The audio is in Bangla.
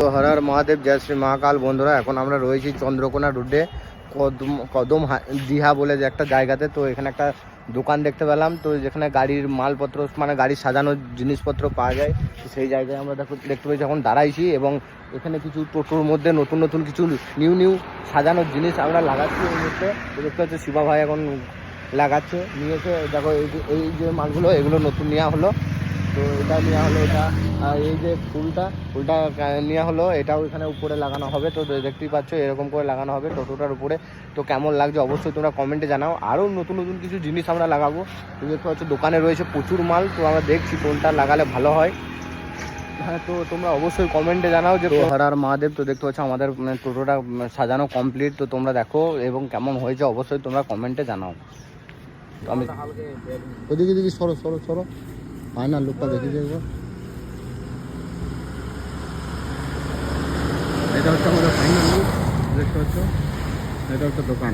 তো হর হর মহাদেব, জয় শ্রী মহাকাল। বন্ধুরা, এখন আমরা রয়েছি চন্দ্রকোনা রোডে কদম দিহা বলে যে একটা জায়গাতে। তো এখানে একটা দোকান দেখতে পেলাম, তো যেখানে গাড়ির মালপত্র মানে গাড়ির সাজানোর জিনিসপত্র পাওয়া যায়। তো সেই জায়গায় আমরা দেখতে পেয়েছি, এখন দাঁড়াইছি এবং এখানে কিছু টোটোর মধ্যে নতুন নতুন কিছু নিউ সাজানোর জিনিস আমরা লাগাচ্ছি। এই মুহূর্তে দেখতে পাচ্ছি শিবা ভাই এখন লাগাচ্ছে, নিয়েছে। দেখো এই যে মালগুলো, এগুলো নতুন নেওয়া হলো। তো এটা নেওয়া হলো, এটা এই যে ফুলটা নেওয়া হলো, এটাও এখানে উপরে লাগানো হবে। তো দেখতেই পাচ্ছ এরকম করে লাগানো হবে টোটোটার উপরে। তো কেমন লাগছে অবশ্যই তোমরা কমেন্টে জানাও। আরও নতুন নতুন কিছু জিনিস আমরা লাগাবো। তো দেখতে পাচ্ছ দোকানে রয়েছে প্রচুর মাল। তো আমরা দেখছি কোনটা লাগালে ভালো হয়। হ্যাঁ, তো তোমরা অবশ্যই কমেন্টে জানাও যে হর হর মহাদেব। তো দেখতে পাচ্ছ আমাদের টোটোটা সাজানো কমপ্লিট। তো তোমরা দেখো এবং কেমন হয়েছে অবশ্যই তোমরা কমেন্টে জানাও। তো আমি ওদিকে দিকে সরো সরো সরো, ফাইনাল লুকটা দেখি দেখবো। এটা হচ্ছে আমাদের ফাইনাল লুক, দেখতে পাচ্ছ। এটা হচ্ছে দোকান।